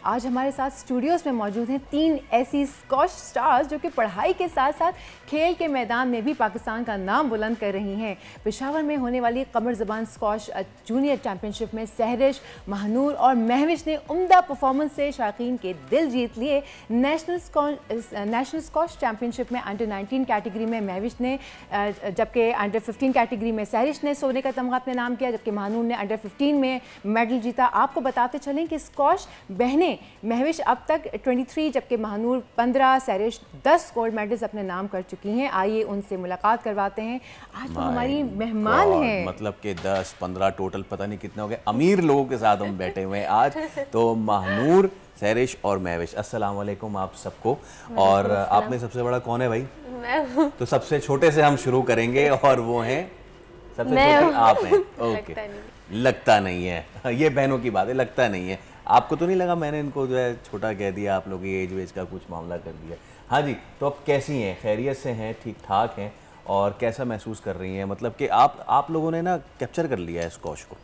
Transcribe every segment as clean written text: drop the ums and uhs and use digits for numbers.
आज हमारे साथ स्टूडियोज़ में मौजूद हैं 3 ऐसी स्कॉश स्टार्स जो कि पढ़ाई के साथ साथ खेल के मैदान में भी पाकिस्तान का नाम बुलंद कर रही हैं। पेशावर में होने वाली कमर ज़बान स्कॉश जूनियर चैम्पियनशिप में सहरिश, महानूर और महविश ने उम्दा परफॉर्मेंस से शायकीन के दिल जीत लिए। नेशनल स्कॉश चैम्पियनशिप में अंडर 19 कैटेगरी में महविश ने, जबकि अंडर 15 कैटेगरी में सहरिश ने सोने का तमगा अपने नाम किया, जबकि महानूर ने अंडर 15 में मेडल जीता। आपको बताते चलें कि स्कॉश बहनें महविश अब तक 23 जबकि महानूर 15, सहरिश 10 गोल्ड मेडल्स अपने नाम कर चुकी हैं। आइए उनसे मुलाकात करवाते हैं। आज वो हमारी मेहमान हैं। मतलब कि 10-15 टोटल पता नहीं कितने हो गए, अमीर लोगों के साथ हम बैठे हुए हैं आज। तो महानूर, सहरिश और महविश, अस्सलाम वालेकुम आप सबको। और आप में सबसे बड़ा कौन है भाई? मैं। तो सबसे छोटे से हम शुरू करेंगे और वो हैं सबसे छोटे आप हैं। ओके, लगता नहीं है, ये बहनों की बात है, लगता नहीं है। आपको तो नहीं लगा मैंने इनको जो है छोटा कह दिया, आप लोगों की एज वेज का कुछ मामला कर दिया? हाँ जी, तो अब कैसी हैं? खैरियत से हैं? ठीक ठाक हैं? और कैसा महसूस कर रही हैं? मतलब कि आप लोगों ने ना कैप्चर कर लिया है स्कॉश को,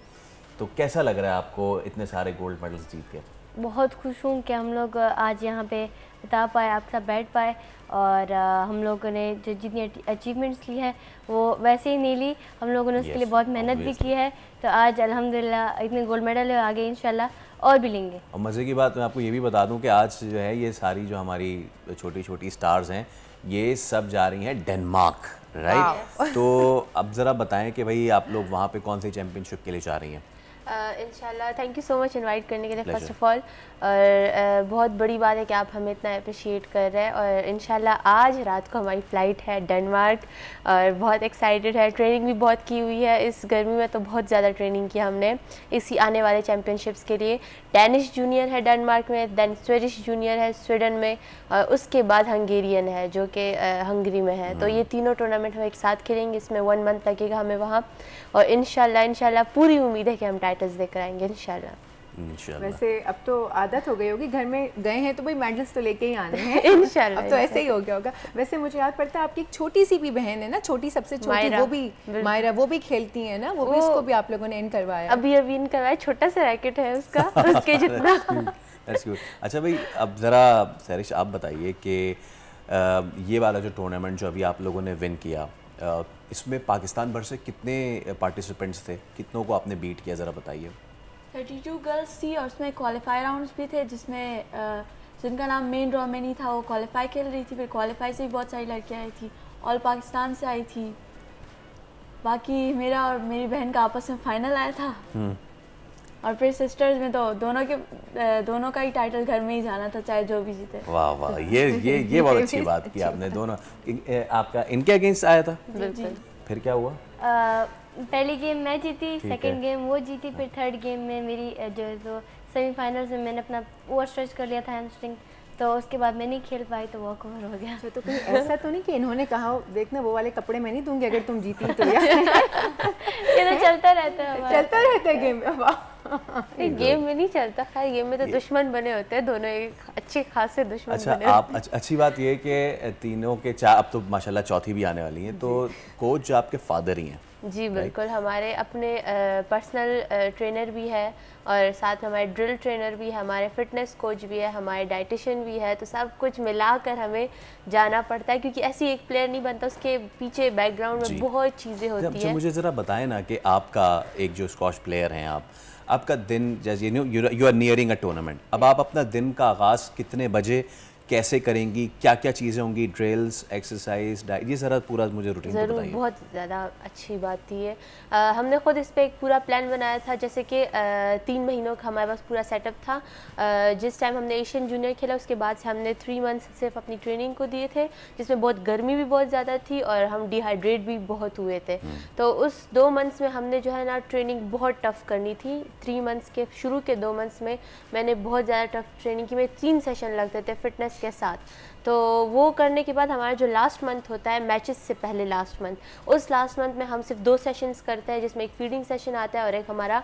तो कैसा लग रहा है आपको इतने सारे गोल्ड मेडल्स जीत के? बहुत खुश हूँ कि हम लोग आज यहाँ पे बता पाए, आप सब बैठ पाए और हम लोगों ने जो जितनी अचीवमेंट्स ली है वो वैसे ही नहीं ली, हम लोगों ने उसके लिए बहुत मेहनत भी की है। तो आज अल्हम्दुलिल्लाह इतने गोल्ड मेडल है, आगे इंशाल्लाह और भी लेंगे। और मज़े की बात मैं आपको ये भी बता दूं कि आज जो है ये सारी जो हमारी छोटी छोटी स्टार्स हैं ये सब जा रही हैं डेनमार्क, राइट? तो अब ज़रा बताएं कि भाई आप लोग वहाँ पे कौन सी चैम्पियनशिप के लिए जा रही हैं? इंशाल्लाह thank you so much invite करने के लिए फर्स्ट ऑफ ऑल। और बहुत बड़ी बात है कि आप हमें इतना अप्रिशिएट कर रहे हैं। और इंशाल्लाह आज रात को हमारी फ़्लाइट है डेनमार्क और बहुत एक्साइटेड है। ट्रेनिंग भी बहुत की हुई है इस गर्मी में, तो बहुत ज़्यादा ट्रेनिंग की हमने इसी आने वाले चैम्पियनशिप्स के लिए। डेनिश जूनियर है डेनमार्क में, दैन स्वीडिश जूनियर है स्वीडन में, और उसके बाद हंगेरियन है जो कि हंगरी में है। तो ये तीनों टूर्नामेंट हम एक साथ खेलेंगे, इसमें 1 मंथ लगेगा हमें वहाँ। और इंशाल्लाह पूरी उम्मीद है कि हम टाइटल्स लेकर आएंगे इंशाल्लाह। वैसे अब तो आदत हो गई होगी, घर में गए हैं तो भाई मेडल्स तो लेके ही आने हैं इंशाल्लाह। अब तो ऐसे ही हो गया होगा। वैसे मुझे याद पड़ता है आपकी एक छोटी सी भी बहन है ना, छोटी सबसे छोटी, वो भी मायरा, वो भी खेलती है ना, वो भी उसको भी आप लोगों ने इन करवाया? अभी इन करवाया, छोटा सा रैकेट है उसका उसके जितना। अच्छा भाई, अब ज़रा सहरिश आप बताइए कि ये वाला जो टूर्नामेंट जो अभी आप लोगों ने विन किया, इसमें पाकिस्तान भर से कितने पार्टिसिपेंट्स थे, कितनों को आपने बीट किया, ज़रा बताइए। 32 गर्ल्स थी और उसमें क्वालिफाई राउंड्स भी थे, जिसमें जिनका नाम मेन ड्रॉ में नहीं था वो क्वालिफाई खेल रही थी। फिर क्वालिफाई से भी बहुत सारी लड़कियां आई थी, ऑल पाकिस्तान से आई थी। बाकी मेरा और मेरी बहन का आपस में फाइनल आया था। और फिर सिस्टर्स में तो दोनों का ही टाइटल घर में ही जाना था, चाहे जो भी जीते। वाह वाह, ये बहुत अच्छी बात की आपने। दोनों आपका इनके अगेंस्ट आया था? बिल्कुल। फिर क्या हुआ? पहली गेम मैं जीती, सेकंड गेम वो जीती, फिर थर्ड गेम में मेरी जो सेमीफाइनल्स में मैंने अपना ओवर स्ट्रेच कर लिया था हैमस्ट्रिंग, तो उसके बाद मैं नहीं खेल पाई, तो वॉक ओवर हो गया। तो कहीं ऐसा तो नहीं कि इन्होंने कहा देखना वो वाले कपड़े मैं नहीं दूंगी अगर तुम जीती तो? ये तो चलता रहता है गेम में। नहीं, गेम में नहीं चलता, खैर गेम में तो दुश्मन बने होते हैं दोनों, एक अच्छे खासे दुश्मन। अच्छा, बने आप अच्छी बात ये है कि तीनों के चार, अब तो माशाल्लाह चौथी भी आने वाली हैं, तो कोच जो आपके फादर ही हैं? जी बिल्कुल, हमारे अपने पर्सनल ट्रेनर भी है और साथ में हमारे ड्रिल ट्रेनर भी है, हमारे फिटनेस कोच भी है, हमारे डाइटिशियन भी है। तो सब कुछ मिलाकर हमें जाना पड़ता है, क्योंकि ऐसी एक प्लेयर नहीं बनता, उसके पीछे बैकग्राउंड में बहुत चीज़ें होती हैं। मुझे ज़रा बताएं ना कि आपका एक जो स्क्वॉश प्लेयर हैं आपका दिन, जैसे you are nearing a tournament, अब आप अपना दिन का आगाज़ कितने बजे कैसे करेंगी, क्या क्या चीज़ें होंगी, ड्रिल्स, एक्सरसाइज, डाइट, ये ज़रा पूरा मुझे रूटीन बताइए। ज़रूर, बहुत ज़्यादा अच्छी बात थी ये। हमने ख़ुद इस पर एक पूरा प्लान बनाया था, जैसे कि 3 महीनों का हमारे पास पूरा सेटअप था। जिस टाइम हमने एशियन जूनियर खेला उसके बाद से हमने 3 मंथ्स सिर्फ अपनी ट्रेनिंग को दिए थे, जिसमें बहुत गर्मी भी बहुत ज़्यादा थी और हम डिहाइड्रेट भी बहुत हुए थे। तो उस 2 मंथ्स में हमने जो है ना ट्रेनिंग बहुत टफ़ करनी थी। 3 मंथ्स के शुरू के 2 मंथ्स में मैंने बहुत ज़्यादा टफ़ ट्रेनिंग की। में 3 सेशन लगते थे, फिटनेस फिटनेस के साथ। तो वो करने के बाद हमारा जो लास्ट मंथ होता है मैचेस से पहले लास्ट मंथ, उस लास्ट मंथ में हम सिर्फ 2 सेशंस करते हैं, जिसमें एक फीडिंग सेशन आता है और एक हमारा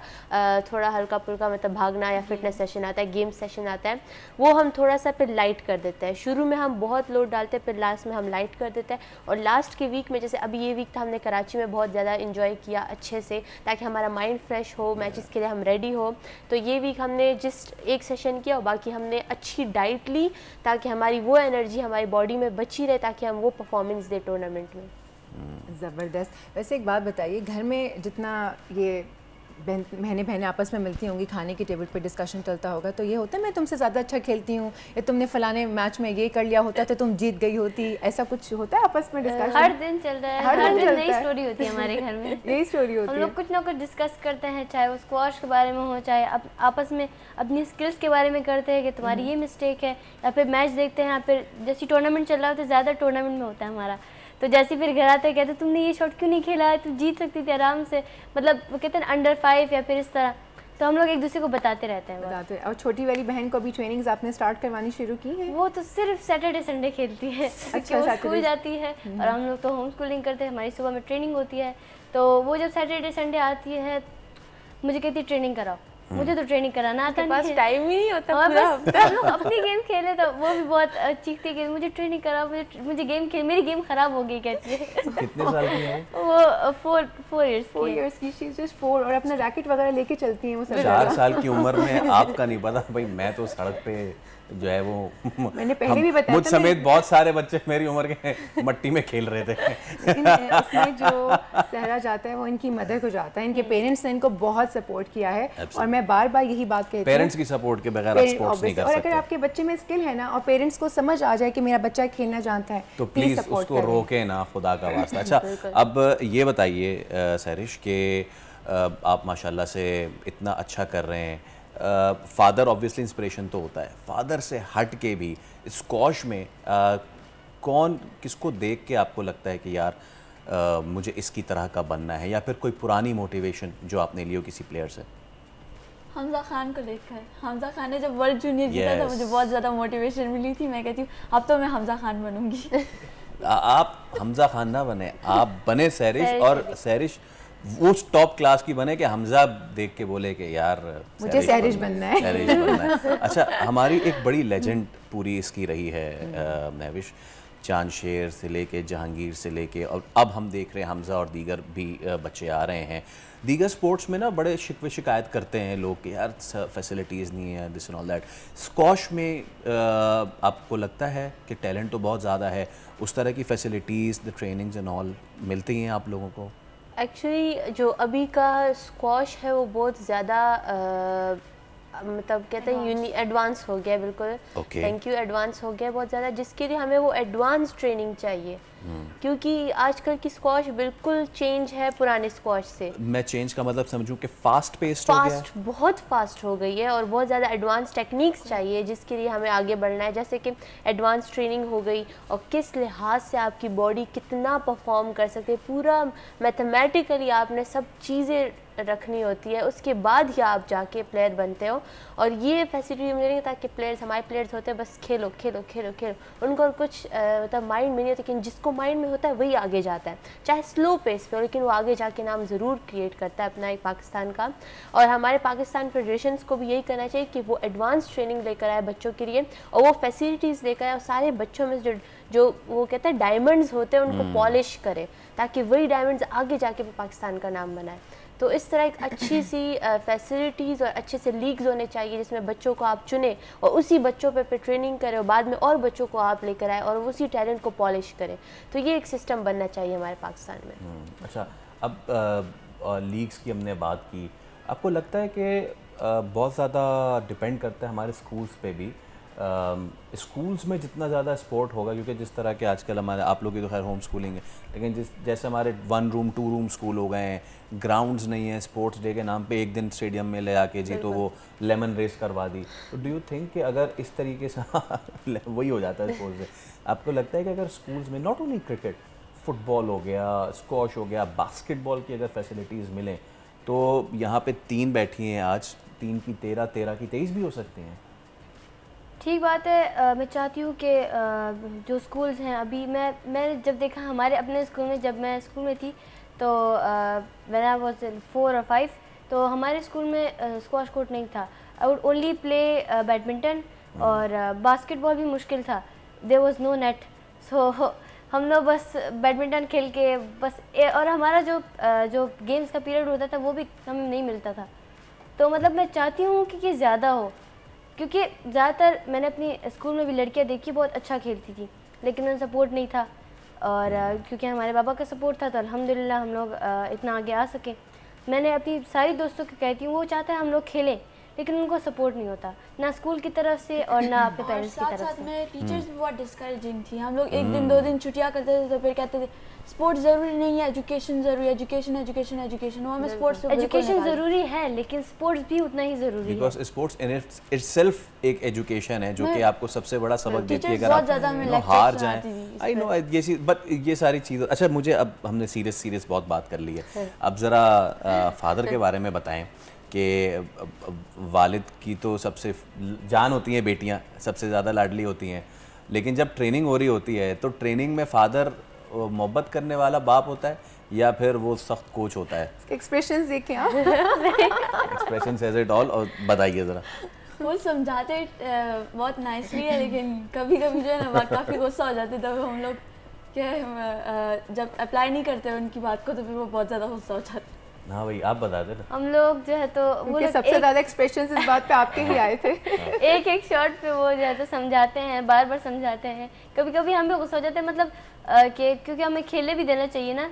थोड़ा हल्का फुल्का मतलब भागना या फिटनेस सेशन आता है, गेम सेशन आता है। वो हम थोड़ा सा फिर लाइट कर देते हैं। शुरू में हम बहुत लोड डालते हैं, फिर लास्ट में हम लाइट कर देते हैं। और लास्ट के वीक में, जैसे अभी ये वीक था, हमने कराची में बहुत ज़्यादा इन्जॉय किया अच्छे से, ताकि हमारा माइंड फ्रेश हो, मैचेस के लिए हम रेडी हो। तो ये वीक हमने जस्ट एक सेशन किया और बाकी हमने अच्छी डाइट ली, ताकि हमारी वो एनर्जी हमारी बॉडी में बची रहे, ताकि हम वो परफॉर्मेंस दे टूर्नामेंट में। ज़बरदस्त। वैसे एक बात बताइए, घर में जितना ये बहनें आपस में मिलती होंगी, खाने की टेबल पे डिस्कशन चलता होगा, तो ये होता है मैं तुमसे ज़्यादा अच्छा खेलती हूँ, या तुमने फलाने मैच में ये कर लिया होता तो तुम जीत गई होती, ऐसा कुछ होता है आपस में डिस्कशन? हर दिन चल रहा है, हर दिन नई स्टोरी होती है हमारे घर में। यही स्टोरी होती है, हम लोग कुछ ना कुछ डिस्कस करते हैं, चाहे वो स्क्वाश के बारे में हो, चाहे आपस में अपनी स्किल्स के बारे में करते हैं कि तुम्हारी ये मिस्टेक है, या फिर मैच देखते हैं, या फिर जैसे टूर्नामेंट चल रहा होता है, ज़्यादा टूर्नामेंट में होता है हमारा, तो जैसे फिर घर आते कहते तुमने ये शॉट क्यों नहीं खेला है, तुम जीत सकती थी आराम से, मतलब वो कहते हैं अंडर 5 या फिर इस तरह। तो हम लोग एक दूसरे को बताते रहते हैं। और छोटी वाली बहन को भी ट्रेनिंग्स आपने स्टार्ट करवानी शुरू की है? वो तो सिर्फ सैटरडे संडे खेलती है। अच्छा, वो स्कूल जाती है और हम लोग तो होम स्कूलिंग करते हैं, हमारी सुबह में ट्रेनिंग होती है। तो वो जब सैटरडे संडे आती है मुझे कहती है ट्रेनिंग कराओ, मुझे तो ट्रेनिंग कराना आता पास टाइम ही नहीं होता, पूरा हफ्ता लोग अपनी गेम खेले, तो वो भी बहुत चीखती कि मुझे ट्रेनिंग कराओ, मुझे गेम खेल, मेरी गेम खराब हो गई कहती है। कितने साल की है वो 4 इयर्स की, शी इज जस्ट 4, और अपना रैकेट वगैरह लेके चलती हैं वो सब। 4 साल की उम्र में आपका नहीं पता भाई, मैं तो सड़क पे जो है वो मैंने पहले भी बताया मुझ समेत बहुत सारे बच्चे मेरी उम्र के मट्टी में खेल रहे थे। इसमें जो सहरा जाता है वो इनकी मदर को जाता है, इनके पेरेंट्स ने इनको बहुत सपोर्ट किया है। और मैं बार बार यही बात कहती हूँ, पेरेंट्स की सपोर्ट के बगैर आप स्पोर्ट्स नहीं कर सकते। और अगर आपके बच्चे में स्किल है ना, और पेरेंट्स को समझ आ जाए कि मेरा बच्चा खेलना जानता है, तो प्लीज उसको रोके ना, खुदा का वास्ता। अच्छा, अब ये बताइए सहरिश के आप माशाल्लाह से इतना अच्छा कर रहे हैं, फादर ऑब्वियसली इंस्पिरेशन तो होता है, फादर से हट के भी स्क्वॉश में कौन किसको देख के आपको लगता है कि यार मुझे इसकी तरह का बनना है, या फिर कोई पुरानी मोटिवेशन जो आपने ली हो किसी प्लेयर से? हमजा खान को देखकर, हमजा खान ने जब वर्ल्ड जूनियर जीता था मुझे बहुत ज़्यादा मोटिवेशन मिली थी। मैं कहती हूँ अब तो मैं हमजा खान बनूंगी। आप हमजा खान ना बने, आप बने सहरिश, और सहरिश उस टॉप क्लास की बने कि हमजा देख के बोले कि यार मुझे सहरिश बनना है, सहरिश बनना है। अच्छा, हमारी एक बड़ी लेजेंड पूरी इसकी रही है महविश, चांद शेर से लेके जहांगीर से लेके, और अब हम देख रहे हैं हमजा और दीगर भी बच्चे आ रहे हैं। दीगर स्पोर्ट्स में ना बड़े शिकवे शिकायत करते हैं लोग कि यार फैसिलिटीज़ नहीं है, this and all that. Squash में आपको लगता है कि टैलेंट तो बहुत ज़्यादा है, उस तरह की facilities, the trainings and all मिलती हैं आप लोगों को? एक्चुअली जो अभी का स्क्वॉश है वो बहुत ज़्यादा मतलब कहते हैं एडवांस हो गया, बिल्कुल थैंक यू, एडवांस हो गया बहुत ज़्यादा, जिसके लिए हमें वो एडवांस ट्रेनिंग चाहिए। क्योंकि आजकल की स्क्वॉश बिल्कुल चेंज है पुराने स्क्वॉश से। मैं चेंज का मतलब समझूं कि फास्ट पेस्ड हो गया है? बहुत फास्ट हो गई है और बहुत ज़्यादा एडवांस टेक्निक्स चाहिए जिसके लिए हमें आगे बढ़ना है। जैसे कि एडवांस ट्रेनिंग हो गई और किस लिहाज से आपकी बॉडी कितना परफॉर्म कर सकते, पूरा मैथमेटिकली आपने सब चीज़ें रखनी होती है, उसके बाद ही आप जाके प्लेयर बनते हो। और ये फैसिलिटी मिलेगी ताकि प्लेयर्स, हमारे प्लेयर्स होते हैं बस खेलो खेलो खेलो खेलो, उनको कुछ मतलब माइंड में नहीं होता, लेकिन जिसको माइंड में होता है वही आगे जाता है, चाहे स्लो पेस पे हो, लेकिन वो आगे जाके नाम ज़रूर क्रिएट करता है अपना एक पाकिस्तान का। और हमारे पाकिस्तान फेडरेशंस को भी यही करना चाहिए कि वो एडवांस ट्रेनिंग लेकर आए बच्चों के लिए, और वो फैसिलिटीज़ लेकर आए और सारे बच्चों में जो वो कहते हैं डायमंड्स होते हैं उनको पॉलिश करे, ताकि वही डायमंड्स आगे जाके पाकिस्तान का नाम बनाए। तो इस तरह एक अच्छी सी फैसिलिटीज़ और अच्छे से लीग्स होने चाहिए जिसमें बच्चों को आप चुने और उसी बच्चों पे ट्रेनिंग करें और बाद में और बच्चों को आप लेकर आए और उसी टैलेंट को पॉलिश करें। तो ये एक सिस्टम बनना चाहिए हमारे पाकिस्तान में। अच्छा, अब लीग्स की हमने बात की, आपको लगता है कि बहुत ज़्यादा डिपेंड करता है हमारे स्कूल्स पे भी? स्कूल्स में जितना ज़्यादा स्पोर्ट होगा, क्योंकि जिस तरह के आजकल हमारे, आप लोग की तो खैर होम स्कूलिंग है, लेकिन जैसे हमारे 1 रूम 2 रूम स्कूल हो गए हैं, ग्राउंड्स नहीं है, स्पोर्ट्स डे के नाम पे एक दिन स्टेडियम में ले आके जी तो वो लेमन रेस करवा दी, तो डू यू थिंक कि अगर इस तरीके से वही हो जाता है स्पोर्ट्स से, आपको लगता है कि अगर स्कूल्स में नॉट ओनली क्रिकेट, फुटबॉल हो गया, स्क्वॉश हो गया, बास्केटबॉल की अगर फैसिलिटीज़ मिलें, तो यहाँ पे 3 बैठी हैं आज, 3 की 13, 13 की 23 भी हो सकती हैं? ठीक बात है। मैं चाहती हूँ कि जो स्कूल्स हैं अभी मैंने जब देखा हमारे अपने स्कूल में, जब मैं स्कूल में थी तो व्हेन आई वाज 4 और 5, तो हमारे स्कूल में स्क्वाश कोर्ट नहीं था। I would only play badminton और बास्केटबॉल भी मुश्किल था, देयर वाज नो नेट। सो हम लोग बस बैडमिंटन खेल के बस और हमारा जो गेम्स का पीरियड होता था वो भी हमें नहीं मिलता था। तो मतलब मैं चाहती हूँ कि ये ज़्यादा हो, क्योंकि ज़्यादातर मैंने अपनी स्कूल में भी लड़कियाँ देखी बहुत अच्छा खेलती थी, लेकिन उन्हें सपोर्ट नहीं था। और क्योंकि हमारे पापा का सपोर्ट था तो अल्हम्दुलिल्लाह हम लोग इतना आगे आ सके। मैंने अपनी सारी दोस्तों को कहती हूँ, वो चाहते हैं हम लोग खेलें, लेकिन उनको सपोर्ट नहीं होता, ना स्कूल की तरफ से और ना अपने पेरेंट्स की तरफ से। साथ में टीचर्स भी बहुत डिस्करेजिंग थी। हम लोग 1 दिन 2 दिन छुट्टियाँ करते थे तो फिर कहते थे स्पोर्ट्स ज़रूरी नहीं है, एजुकेशन ज़रूरी है, एजुकेशन एजुकेशन एजुकेशन। वो हमें स्पोर्ट्स एजुकेशन ज़रूरी है, लेकिन स्पोर्ट्स भी उतना ही ज़रूरी है, बिकॉज स्पोर्ट्स इन इटसेल्फ एक एजुकेशन है जो कि आपको सबसे बड़ा सबक देती है। अगर आप हार जाएं, आई नो ये चीज़, बट ये सारी चीज़। अच्छा, मुझे अब हमने सीरियस बहुत बात कर ली है, अब ज़रा फादर के बारे में बताएं कि वालिद की तो सबसे जान होती हैं बेटियां, सबसे ज़्यादा लाडली होती हैं, लेकिन जब ट्रेनिंग हो रही होती है तो ट्रेनिंग में फादर मोहब्बत करने वाला बाप होता है या फिर वो सख्त कोच होता है? एक्सप्रेशंस देखें आप। Expression says it all. और बताइए ज़रा। वो समझाते बहुत नाइसली है, लेकिन कभी कभी जो है ना काफ़ी गुस्सा हो जाते, तब हम लोग क्या जब अप्लाई नहीं करते उनकी बात को तो फिर वो बहुत ज़्यादा गुस्सा हो जाते। हाँ भाई, आप बता दे। हम लोग जो है तो वो सबसे ज़्यादा एक्सप्रेशंस इस बात पे आपके ही आए थे। एक शॉट पे वो जो है तो समझाते हैं, बार बार समझाते हैं। कभी कभी हम भी गुस्सा हो जाते हैं, मतलब कि क्योंकि हमें खेलने भी देना चाहिए ना।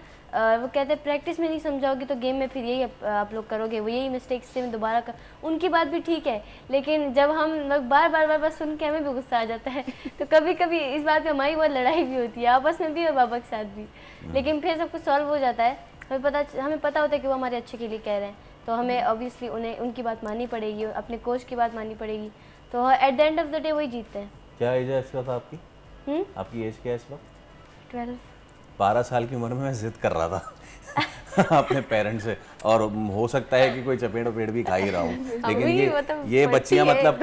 वो कहते हैं प्रैक्टिस में नहीं समझाओगे तो गेम में फिर यही आप लोग करोगे, वो यही मिस्टेक्स से दोबारा कर। उनकी बात भी ठीक है, लेकिन जब हम लोग बार सुन के हमें भी गुस्सा आ जाता है। तो कभी कभी इस बात पे हमारी बहुत लड़ाई भी होती है, आपस में भी और पापा के साथ भी, लेकिन फिर सब कुछ सॉल्व हो जाता है। हमें पता होता है कि वो हमारे अच्छे के लिए कह रहे हैं, तो हमें ऑब्वियसली उनकी बात माननी पड़ेगी, अपने कोच की बात माननी पड़ेगी। तो at the end of the day वही जीतते हैं। क्या एज है इस वक्त आपकी? आपकी एज क्या है इस वक्त? 12। 12 साल की उम्र में मैं जिद कर रहा था अपने पेरेंट्स से, और हो सकता है कि कोई चपेट वपेट भी खा ही रहा हूँ, लेकिन ये बच्चियाँ मतलब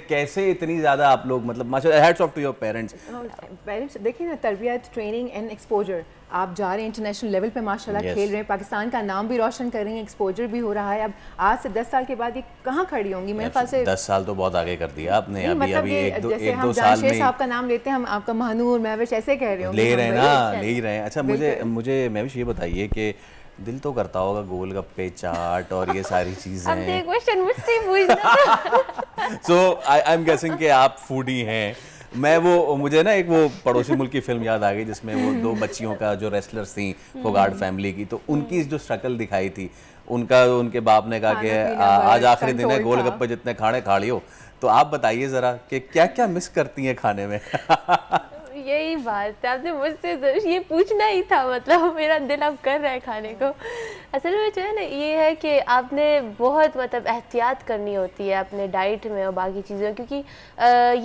कैसे इतनी ज़्यादा आप लोग, मतलब माशाल्लाह, hats off to your parents. देखिए ना, तरबियत, ट्रेनिंग एंड एक्सपोजर। आप जा रहे हैं इंटरनेशनल लेवल पे माशाल्लाह खेल रहे हैं, पाकिस्तान का नाम भी रोशन कर रही हैं, एक्सपोजर भी हो रहा है। अब आज से 10 साल के बाद ये कहाँ खड़ी होंगी? मेरे ख्याल से 10 साल तो बहुत आगे कर दिया आपने। अभी एक दो साल में साहब का नाम लेते हैं, हम आपका महानूर महविश ऐसे कह रहे हो, ले रहे हैं ना, ले ही रहे हैं। अच्छा, मुझे महविश ये बताइए कि दिल तो करता होगा गोलगप्पे, चाट और ये सारी चीजें। अब ये क्वेश्चन मुझसे पूछना। सो आई एम गेसिंग कि आप फूडी हैं। मुझे ना एक वो पड़ोसी मुल्क की फिल्म याद आ गई जिसमें वो 2 बच्चियों का जो रेसलर्स थी फोगाट फैमिली की, तो उनकी जो स्ट्रगल दिखाई थी, उनके बाप ने कहा कि आज आखिरी दिन है, गोलगप्पे जितने खाने खा लियो। तो आप बताइए जरा कि क्या क्या मिस करती हैं खाने में? यही बात है, आपने मुझसे ये पूछना ही था, मतलब मेरा दिल अब कर रहा है खाने को। असल में जो है ना, ये है कि आपने बहुत मतलब एहतियात करनी होती है अपने डाइट में और बाकी चीज़ों, क्योंकि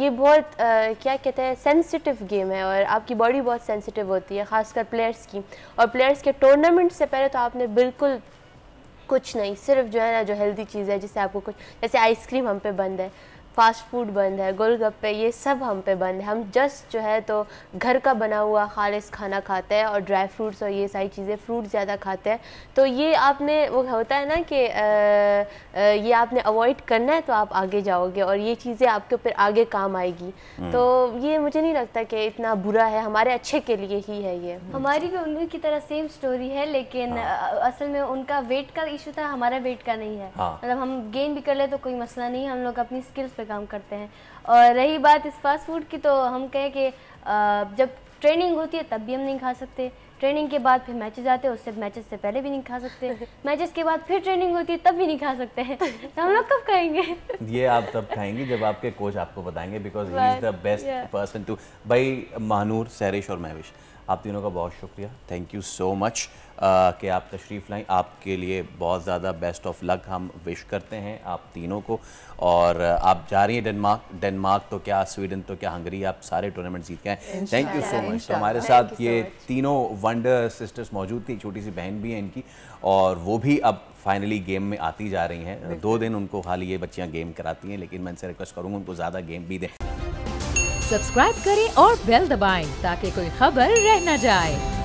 ये बहुत क्या कहते हैं, सेंसिटिव गेम है और आपकी बॉडी बहुत सेंसिटिव होती है, ख़ासकर प्लेयर्स की। और प्लेयर्स के टूर्नामेंट से पहले तो आपने बिल्कुल कुछ नहीं, सिर्फ जो है ना जो हेल्दी चीज़ है, जिससे आपको कुछ, जैसे आइसक्रीम हम पे बंद है, फास्ट फूड बंद है, गोलगप्पे, ये सब हम पे बंद है। हम जस्ट जो है तो घर का बना हुआ खालिस खाना खाते हैं और ड्राई फ्रूट्स और ये सारी चीज़ें, फ्रूट ज़्यादा खाते हैं। तो ये आपने, वो होता है ना कि ये आपने अवॉइड करना है तो आप आगे जाओगे और ये चीज़ें आपके ऊपर आगे काम आएगी। तो ये मुझे नहीं लगता कि इतना बुरा है, हमारे अच्छे के लिए ही है ये। हमारी भी उनकी तरह सेम स्टोरी है, लेकिन असल में उनका वेट का इशू था, हमारा वेट का नहीं है। मतलब हम गेन भी कर ले तो कोई मसला नहीं, हम लोग अपनी स्किल्स काम करते हैं। और रही बात इस फास्ट फूड की, तो हम कहें कि जब ट्रेनिंग होती है तब भी हम नहीं खा सकते, ट्रेनिंग के बाद फिर मैचेस आते हैं, उससे मैचेस से पहले भी नहीं खा सकते, मैचेस के बाद फिर ट्रेनिंग होती है तब भी नहीं खा सकते हैं। तो हम लोग कब खाएंगे? ये आप तब खाएंगे जब आपके कोच आपको बताएंगे, because he is the best person to. भाई महानूर, सहरिश और महविश, आप तीनों का बहुत शुक्रिया, थैंक यू सो मच कि आप तशरीफ़ लाएँ। आपके लिए बहुत ज़्यादा बेस्ट ऑफ लक हम विश करते हैं आप तीनों को। और आप जा रही हैं डेनमार्क तो क्या, स्वीडन तो क्या, हंगरी, आप सारे टूर्नामेंट जीत के आए, थैंक यू सो मच। तो हमारे साथ ये तीनों वंडर सिस्टर्स मौजूद थी, छोटी सी बहन भी है इनकी, और वो भी अब फाइनली गेम में आती जा रही हैं। 2 दिन उनको खाली ये बच्चियाँ गेम कराती हैं, लेकिन मैं इनसे रिक्वेस्ट करूँगा उनको ज़्यादा गेम भी दें। सब्सक्राइब करें और बेल दबाएं ताकि कोई खबर रह न जाए।